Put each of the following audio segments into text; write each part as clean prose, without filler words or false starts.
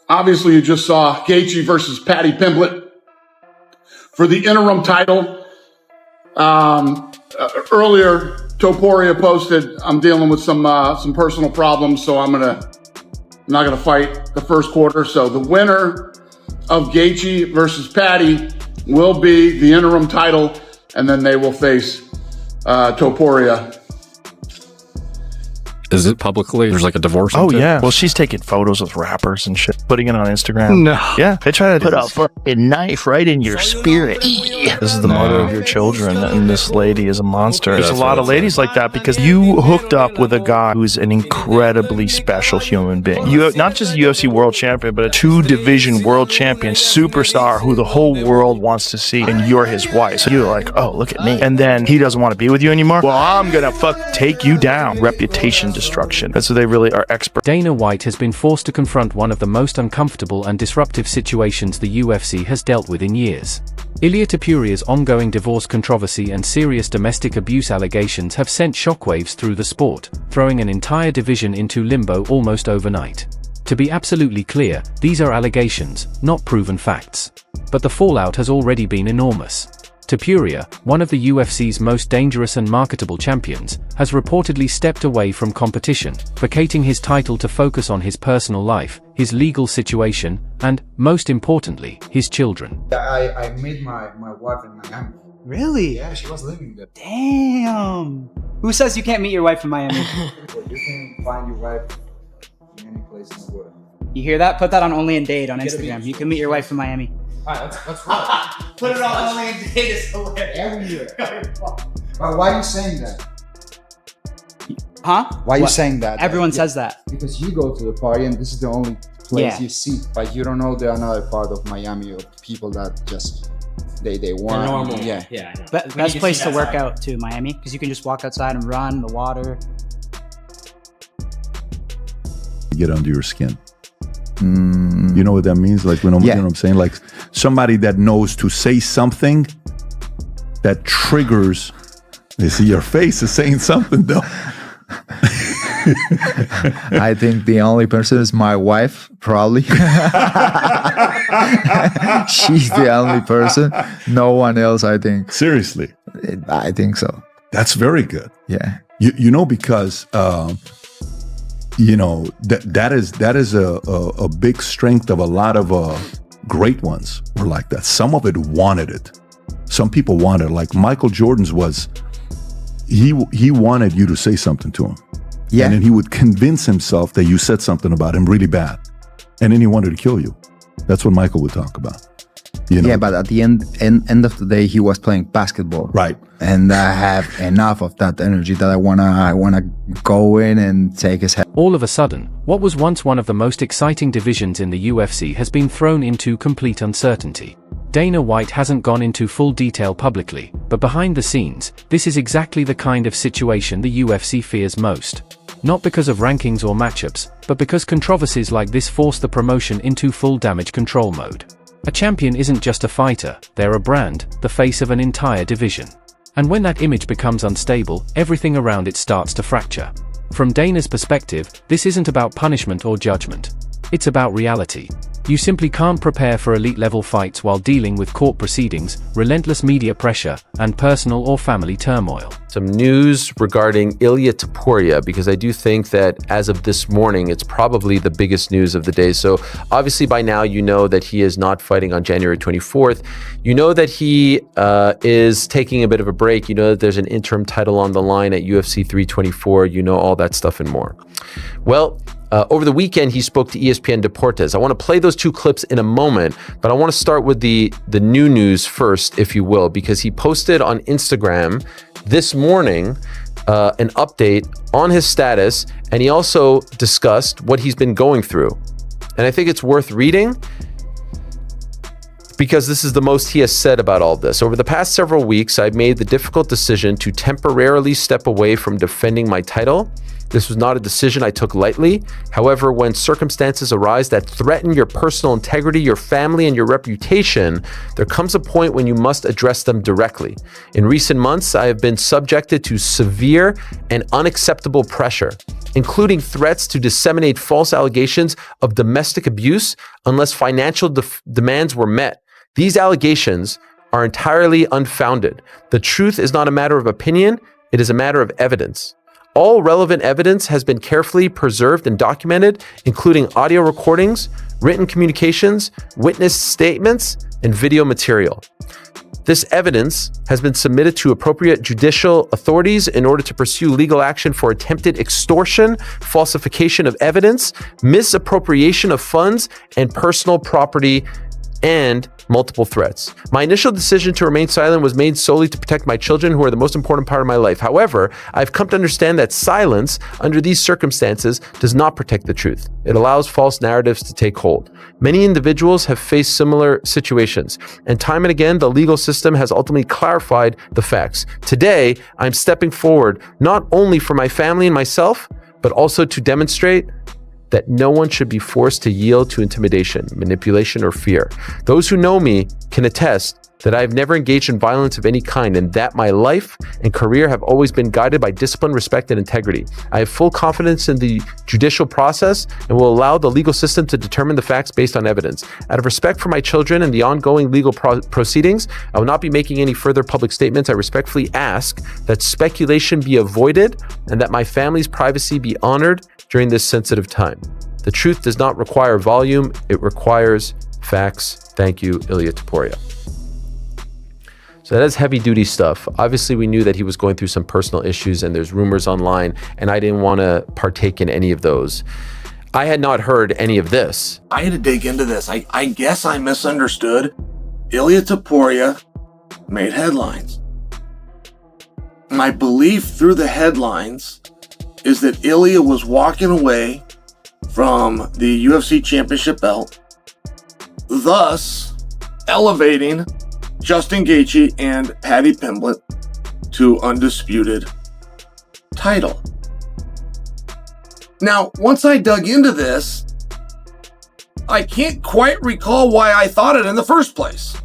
Obviously, you just saw Gaethje versus Paddy Pimblett for the interim title. Earlier, Topuria posted, I'm dealing with some personal problems, so I'm not gonna fight the first quarter. So the winner of Gaethje versus Paddy will be the interim title, and then they will face Topuria. Is it publicly? There's like a divorce. Oh, yeah. Well, she's taking photos with rappers and shit, putting it on Instagram. No. Yeah. They try to Put a fucking knife right in your spirit. This is the mother of your children, and this lady is a monster. There's a lot of ladies like that because you hooked up with a guy who's an incredibly special human being. You not just a UFC world champion, but a 2-division world champion superstar who the whole world wants to see, and you're his wife. So you're like, oh, look at me. And then he doesn't want to be with you anymore. Well, I'm gonna take you down. Reputation destruction. That's what they really are experts. Dana White has been forced to confront one of the most uncomfortable and disruptive situations the UFC has dealt with in years. Ilia Topuria's ongoing divorce controversy and serious domestic abuse allegations have sent shockwaves through the sport, throwing an entire division into limbo almost overnight. To be absolutely clear, these are allegations, not proven facts. But the fallout has already been enormous. Topuria, one of the UFC's most dangerous and marketable champions, has reportedly stepped away from competition, vacating his title to focus on his personal life, his legal situation, and, most importantly, his children. I met my wife in Miami. Really? Yeah, she was living there. Damn. Who says you can't meet your wife in Miami? Well, you can find your wife in any place in the world. You hear that? Put that on Only in Date on Instagram. You can meet your wife in Miami. Alright, that's right. Put it on Only in Date is hilarious. Every year. But why are you saying that? Huh? Why are you saying that? Everyone says that. Because you go to the party and this is the only place you see. Like you don't know the another part of Miami of people that just they want. They're normal. Yeah. Yeah. Best place to work out too, Miami, because you can just walk outside and run the water. Get under your skin. You know what that means? Like, you know what I'm saying? Like somebody that knows to say something that triggers. You see, your face is saying something though. I think the only person is my wife, probably. She's the only person. No one else, I think. Seriously? I think so. That's very good. Yeah. You know, because you know that is a big strength of a lot of great ones were like that. Some of it wanted it. Some people wanted it. Like Michael Jordan's was he wanted you to say something to him. Yeah. And then he would convince himself that you said something about him really bad. And then he wanted to kill you. That's what Michael would talk about. You know? Yeah, but at the end of the day, he was playing basketball. Right. And I have enough of that energy that I wanna go in and take his head. All of a sudden, what was once one of the most exciting divisions in the UFC has been thrown into complete uncertainty. Dana White hasn't gone into full detail publicly, but behind the scenes, this is exactly the kind of situation the UFC fears most. Not because of rankings or matchups, but because controversies like this force the promotion into full damage control mode. A champion isn't just a fighter, they're a brand, the face of an entire division. And when that image becomes unstable, everything around it starts to fracture. From Dana's perspective, this isn't about punishment or judgment. It's about reality. You simply can't prepare for elite-level fights while dealing with court proceedings, relentless media pressure, and personal or family turmoil. Some news regarding Ilia Topuria, because I do think that as of this morning, it's probably the biggest news of the day. So obviously by now, you know that he is not fighting on January 24th. You know that he is taking a bit of a break. You know that there's an interim title on the line at UFC 324. You know all that stuff and more. Well, over the weekend, he spoke to ESPN Deportes. I want to play those two clips in a moment, but I want to start with the new news first, if you will, because he posted on Instagram this morning an update on his status, and he also discussed what he's been going through. And I think it's worth reading because this is the most he has said about all this. Over the past several weeks, I've made the difficult decision to temporarily step away from defending my title. This was not a decision I took lightly. However, when circumstances arise that threaten your personal integrity, your family, and your reputation, there comes a point when you must address them directly. In recent months, I have been subjected to severe and unacceptable pressure. including threats to disseminate false allegations of domestic abuse unless financial demands were met. These allegations are entirely unfounded. The truth is not a matter of opinion, it is a matter of evidence. All relevant evidence has been carefully preserved and documented, including audio recordings, written communications, witness statements, and video material. This evidence has been submitted to appropriate judicial authorities in order to pursue legal action for attempted extortion, falsification of evidence, misappropriation of funds and personal property, and multiple threats. My initial decision to remain silent was made solely to protect my children, who are the most important part of my life. However, I've come to understand that silence under these circumstances does not protect the truth. It allows false narratives to take hold. Many individuals have faced similar situations, and time and again, the legal system has ultimately clarified the facts. Today, I'm stepping forward not only for my family and myself, but also to demonstrate that no one should be forced to yield to intimidation, manipulation, or fear. Those who know me can attest that I have never engaged in violence of any kind, and that my life and career have always been guided by discipline, respect, and integrity. I have full confidence in the judicial process and will allow the legal system to determine the facts based on evidence. Out of respect for my children and the ongoing legal proceedings, I will not be making any further public statements. I respectfully ask that speculation be avoided and that my family's privacy be honored during this sensitive time. The truth does not require volume, it requires facts. Thank you, Ilia Topuria. So that is heavy duty stuff. Obviously, we knew that he was going through some personal issues and there's rumors online, and I didn't want to partake in any of those. I had not heard any of this. I had to dig into this. I guess I misunderstood. Ilia Topuria made headlines. My belief through the headlines is that Ilia was walking away from the UFC championship belt, thus elevating Justin Gaethje and Paddy Pimblett to undisputed title. Now, once I dug into this, I can't quite recall why I thought it in the first place.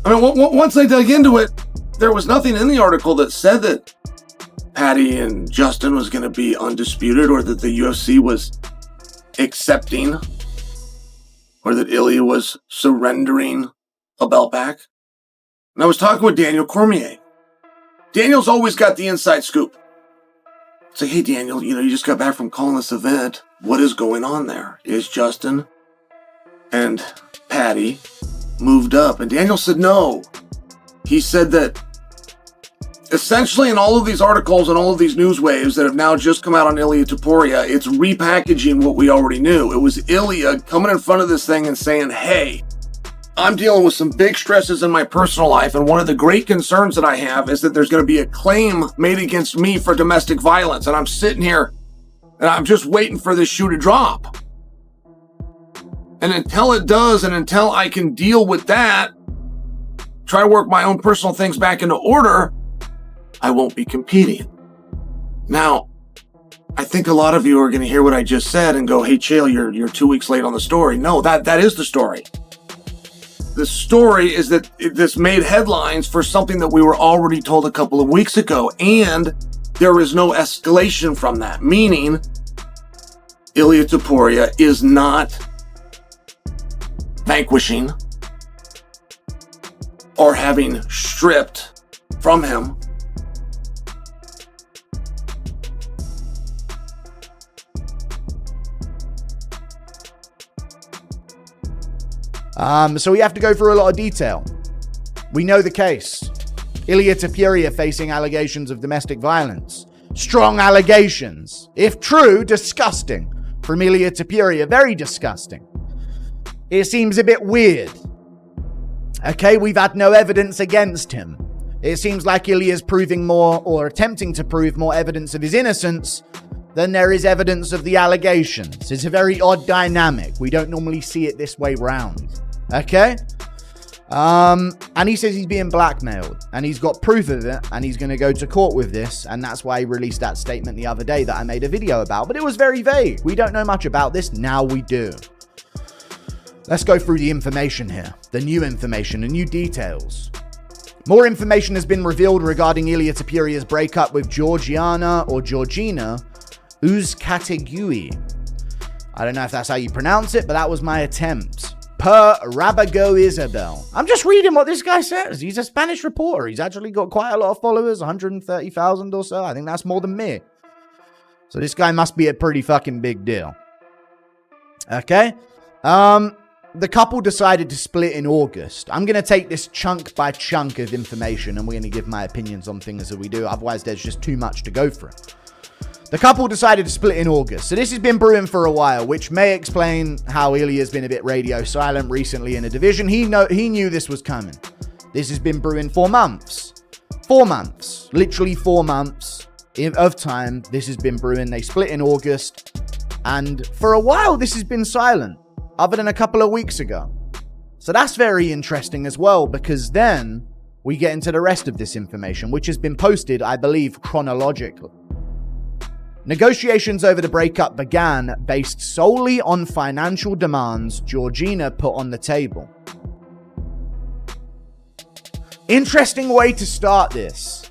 I mean, once I dug into it, there was nothing in the article that said that Paddy and Justin was going to be undisputed, or that the UFC was accepting, or that Ilia was surrendering a belt back. And I was talking with Daniel Cormier. Daniel's always got the inside scoop. It's like, hey, Daniel, you just got back from calling this event. What is going on there? Is Justin and Paddy moved up? And Daniel said no. He said that essentially in all of these articles and all of these news waves that have now just come out on Ilia Topuria, it's repackaging what we already knew. It was Ilia coming in front of this thing and saying, hey, I'm dealing with some big stresses in my personal life, and one of the great concerns that I have is that there's going to be a claim made against me for domestic violence, and I'm sitting here and I'm just waiting for this shoe to drop. And until it does, and until I can deal with that, try to work my own personal things back into order, I won't be competing. Now, I think a lot of you are going to hear what I just said and go, hey, Chael, you're 2 weeks late on the story. No, that is the story. The story is that this made headlines for something that we were already told a couple of weeks ago, and there is no escalation from that, meaning Ilia Topuria is not vanquishing or having stripped from him So we have to go through a lot of detail. We know the case. Ilia Topuria facing allegations of domestic violence. Strong allegations. If true, disgusting. From Ilia Topuria, very disgusting. It seems a bit weird. Okay, we've had no evidence against him. It seems like Ilia's proving more, or attempting to prove more evidence of his innocence than there is evidence of the allegations. It's a very odd dynamic. We don't normally see it this way round. Okay? And he says he's being blackmailed, and he's got proof of it, and he's going to go to court with this, and that's why he released that statement the other day that I made a video about, but it was very vague. We don't know much about this. Now we do. Let's go through the information here, the new information, the new details. More information has been revealed regarding Ilia Topuria's breakup with Georgina, Uzcategui. I don't know if that's how you pronounce it, but that was my attempt. Per Rabago Isabel. I'm just reading what this guy says. He's a Spanish reporter. He's actually got quite a lot of followers, 130,000 or so. I think that's more than me. So this guy must be a pretty fucking big deal. Okay. The couple decided to split in August. I'm going to take this chunk by chunk of information and we're going to give my opinions on things that we do. Otherwise, there's just too much to go through. The couple decided to split in August. So this has been brewing for a while, which may explain how Ilia's been a bit radio silent recently in the division. He knew this was coming. This has been brewing for months. 4 months. Literally 4 months of time. This has been brewing. They split in August. And for a while, this has been silent, other than a couple of weeks ago. So that's very interesting as well, because then we get into the rest of this information, which has been posted, I believe, chronologically. Negotiations over the breakup began based solely on financial demands Georgina put on the table. Interesting way to start this.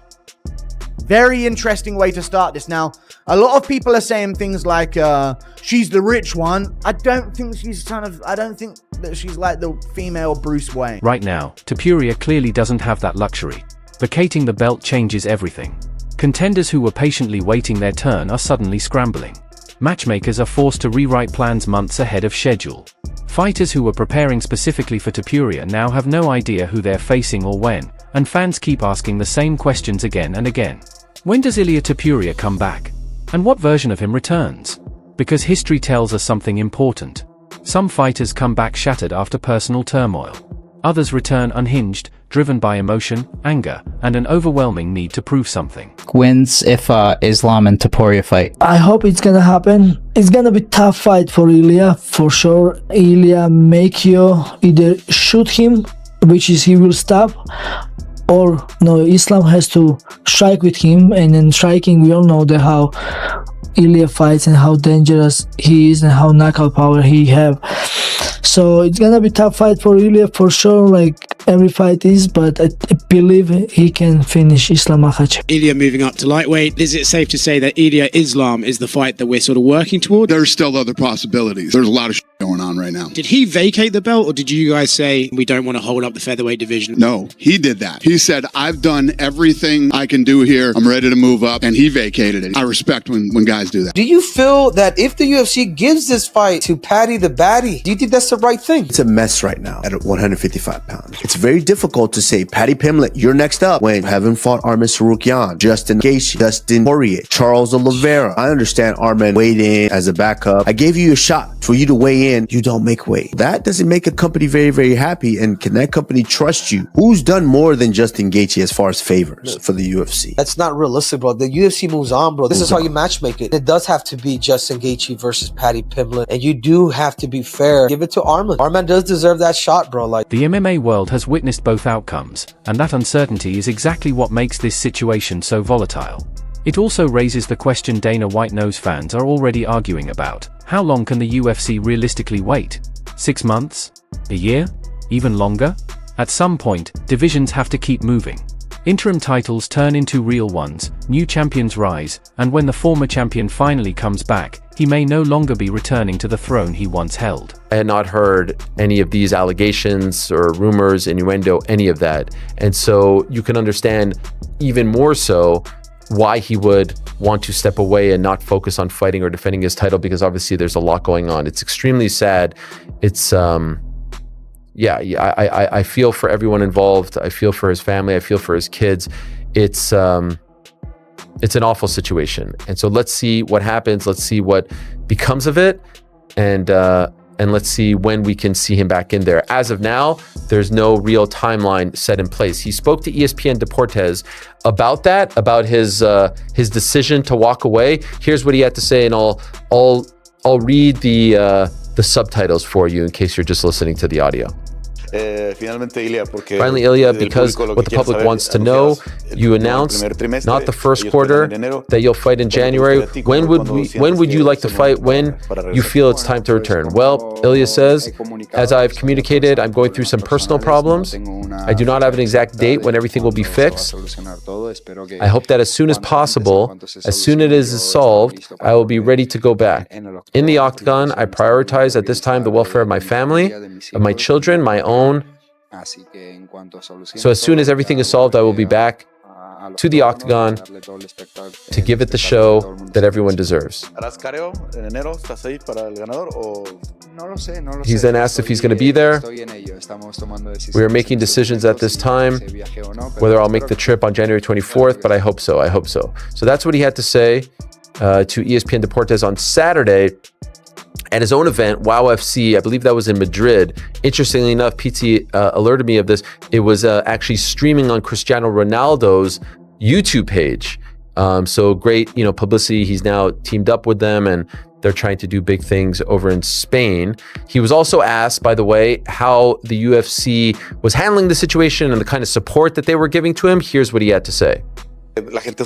Very interesting way to start this. Now, a lot of people are saying things like, she's the rich one. I don't think that she's like the female Bruce Wayne. Right now, Topuria clearly doesn't have that luxury. Vacating the belt changes everything. Contenders who were patiently waiting their turn are suddenly scrambling. Matchmakers are forced to rewrite plans months ahead of schedule. Fighters who were preparing specifically for Topuria now have no idea who they're facing or when, and fans keep asking the same questions again and again. When does Ilia Topuria come back? And what version of him returns? Because history tells us something important. Some fighters come back shattered after personal turmoil. Others return unhinged, driven by emotion, anger, and an overwhelming need to prove something. Wins if Islam and Topuria fight? I hope it's gonna happen. It's gonna be a tough fight for Ilia, for sure. Ilia make you either shoot him, which is he will stop, or no, Islam has to strike with him, and in striking we all know how Ilia fights and how dangerous he is and how knockout power he have. So it's gonna be a tough fight for Ilia for sure, like every fight is, but I believe he can finish Islam Makhachev. Ilia moving up to lightweight. Is it safe to say that Ilia Islam is the fight that we're sort of working toward? There's still other possibilities. There's a lot of going on right now. Did he vacate the belt, or did you guys say we don't want to hold up the featherweight division? No, he did that. He said, I've done everything I can do here. I'm ready to move up, and he vacated it. I respect when guys do that. Do you feel that if the UFC gives this fight to Paddy the Baddy, do you think that's the right thing? It's a mess right now at 155 pounds. It's very difficult to say, Paddy Pimblett, you're next up, when you haven't fought Arman Tsarukyan, Justin Gaethje, Dustin Poirier, Charles Oliveira. I understand Arman weighed in as a backup. I gave you a shot for you to weigh in. You don't make weight. That doesn't make a company very, very happy. And can that company trust you? Who's done more than Justin Gaethje as far as favors for the UFC? That's not realistic, bro. The UFC moves on, bro. This is how you matchmake it. It does have to be Justin Gaethje versus Paddy Pimblett, and you do have to be fair. Give it to Arman. Arman does deserve that shot, bro. Like, the MMA world has witnessed both outcomes, and that uncertainty is exactly what makes this situation so volatile. It also raises the question Dana White knows fans are already arguing about. How long can the UFC realistically wait? 6 months? A year? Even longer? At some point, divisions have to keep moving. Interim titles turn into real ones, new champions rise, and when the former champion finally comes back, he may no longer be returning to the throne he once held. I had not heard any of these allegations or rumors, innuendo, any of that. And so you can understand even more so why he would want to step away and not focus on fighting or defending his title, because obviously there's a lot going on. It's extremely sad. It's I feel for everyone involved. I feel for his family. I feel for his kids. It's an awful situation. And so let's see what happens. Let's see what becomes of it. And let's see when we can see him back in there. As of now, there's no real timeline set in place. He spoke to ESPN Deportes about that, about his decision to walk away. Here's what he had to say, and I'll read the subtitles for you in case you're just listening to the audio. Finally, Ilia, because what the public wants to know, you announced not the first quarter, that you'll fight in January. When would you like to fight? When you feel it's time to return? Well, Ilia says, as I've communicated, I'm going through some personal problems. I do not have an exact date when everything will be fixed. I hope that as soon as possible, as soon as it is solved, I will be ready to go back. In the octagon, I prioritize at this time the welfare of my family, of my children, my own. So as soon as everything is solved, I will be back to the octagon to give it the show that everyone deserves. He's then asked if he's going to be there. We are making decisions at this time, whether I'll make the trip on January 24th, but I hope so. I hope so. So that's what he had to say to ESPN Deportes on Saturday. At his own event, WOW FC, I believe that was in Madrid. Interestingly enough, PT alerted me of this. It was actually streaming on Cristiano Ronaldo's YouTube page. So great, publicity. He's now teamed up with them, and they're trying to do big things over in Spain. He was also asked, by the way, how the UFC was handling the situation and the kind of support that they were giving to him. Here's what he had to say. I think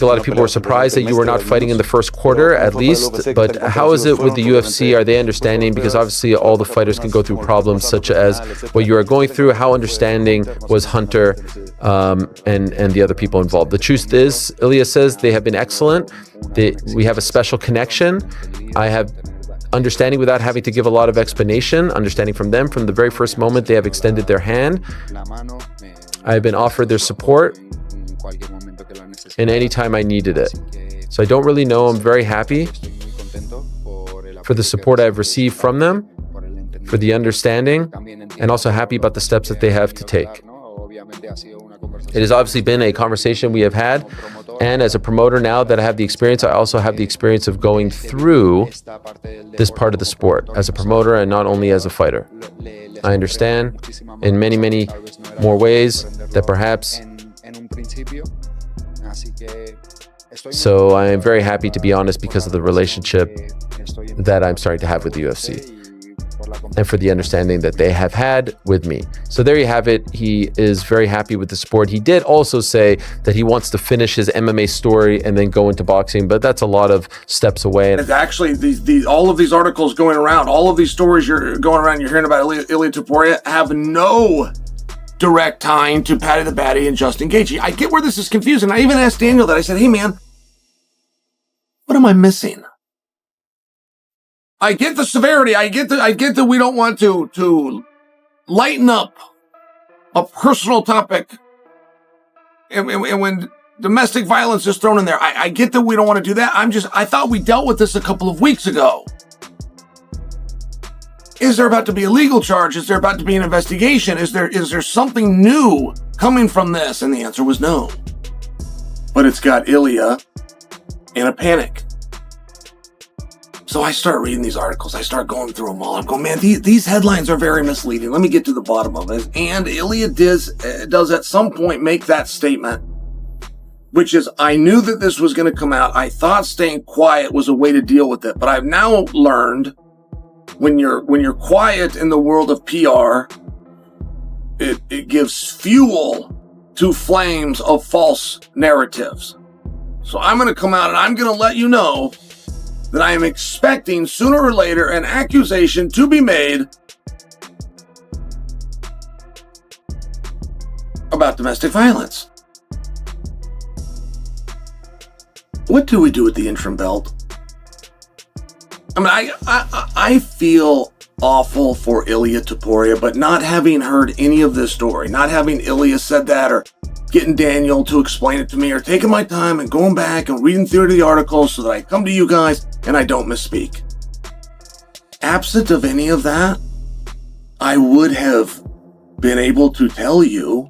a lot of people were surprised that you were not fighting in the first quarter, at least. But how is it with the UFC? Are they understanding? Because obviously all the fighters can go through problems such as what you are going through. How understanding was Hunter and the other people involved? The truth is, Ilia says they have been excellent. We have a special connection. I have understanding without having to give a lot of explanation, understanding from them. From the very first moment, they have extended their hand. I have been offered their support in any time I needed it. So I don't really know. I'm very happy for the support I've received from them, for the understanding, and also happy about the steps that they have to take. It has obviously been a conversation we have had, and as a promoter now that I have the experience, I also have the experience of going through this part of the sport as a promoter and not only as a fighter. I understand in many, many more ways that perhaps. So I am very happy, to be honest, because of the relationship that I'm starting to have with the UFC and for the understanding that they have had with me. So there you have it. He is very happy with the sport. He did also say that he wants to finish his MMA story and then go into boxing, but that's a lot of steps away. It's actually, all of these articles going around, all of these stories you're going around, you're hearing about Ilia Topuria have no direct tying to Paddy the Baddy and Justin Gaethje. I get where this is confusing. I even asked Daniel that. I said, hey man, what am I missing? I get the severity. I get that we don't want to lighten up a personal topic. And when domestic violence is thrown in there, I get that we don't want to do that. I thought we dealt with this a couple of weeks ago. Is there about to be a legal charge? Is there about to be an investigation? Is there something new coming from this? And the answer was no. But it's got Ilia in a panic. So I start reading these articles. I start going through them all. I'm going, man, these headlines are very misleading. Let me get to the bottom of it. And Ilia does at some point make that statement, which is, I knew that this was going to come out. I thought staying quiet was a way to deal with it. But I've now learned when you're quiet in the world of PR, it gives fuel to flames of false narratives. So I'm going to come out and I'm going to let you know that I am expecting sooner or later an accusation to be made about domestic violence. What do we do with the interim belt? I mean, I feel awful for Ilia Topuria, but not having heard any of this story, not having Ilia said that, or getting Daniel to explain it to me, or taking my time and going back and reading through the articles so that I come to you guys and I don't misspeak. Absent of any of that, I would have been able to tell you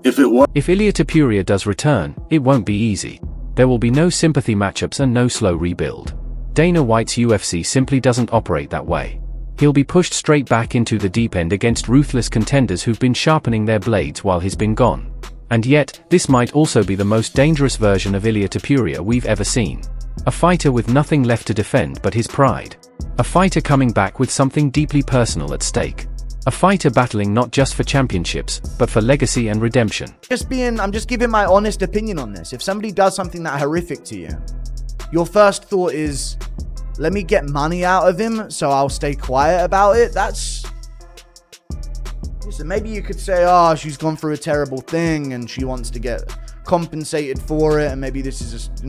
if it was. If Ilia Topuria does return, it won't be easy. There will be no sympathy matchups and no slow rebuild. Dana White's UFC simply doesn't operate that way. He'll be pushed straight back into the deep end against ruthless contenders who've been sharpening their blades while he's been gone. And yet, this might also be the most dangerous version of Ilia Topuria we've ever seen. A fighter with nothing left to defend but his pride. A fighter coming back with something deeply personal at stake. A fighter battling not just for championships, but for legacy and redemption. I'm just giving my honest opinion on this. If somebody does something that horrific to you, your first thought is, let me get money out of him so I'll stay quiet about it. Listen, maybe you could say, oh, she's gone through a terrible thing and she wants to get compensated for it, and maybe this is just,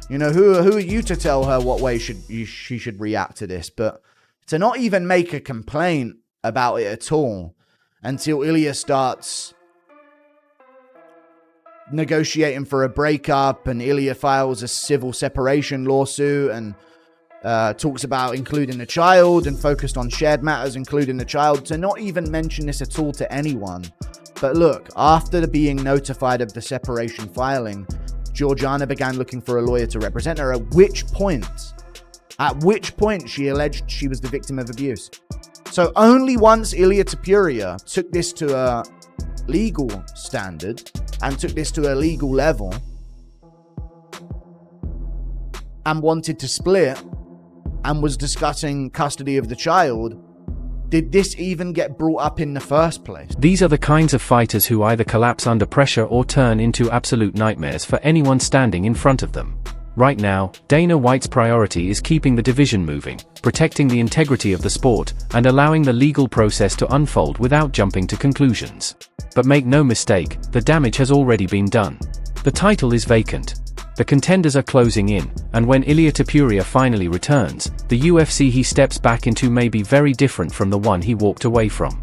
you know, who are you to tell her what way she should react to this? But to not even make a complaint about it at all until Ilia starts negotiating for a breakup, and Ilia files a civil separation lawsuit and talks about including the child and focused on shared matters, including the child, to not even mention this at all to anyone. But look, after being notified of the separation filing, Georgiana began looking for a lawyer to represent her, at which point she alleged she was the victim of abuse. So only once Ilia Topuria took this to a legal standard and took this to a legal level and wanted to split and was discussing custody of the child, did this even get brought up in the first place? These are the kinds of fighters who either collapse under pressure or turn into absolute nightmares for anyone standing in front of them. Right now, Dana White's priority is keeping the division moving, protecting the integrity of the sport, and allowing the legal process to unfold without jumping to conclusions. But make no mistake, the damage has already been done. The title is vacant. The contenders are closing in, and when Ilia Topuria finally returns, the UFC he steps back into may be very different from the one he walked away from.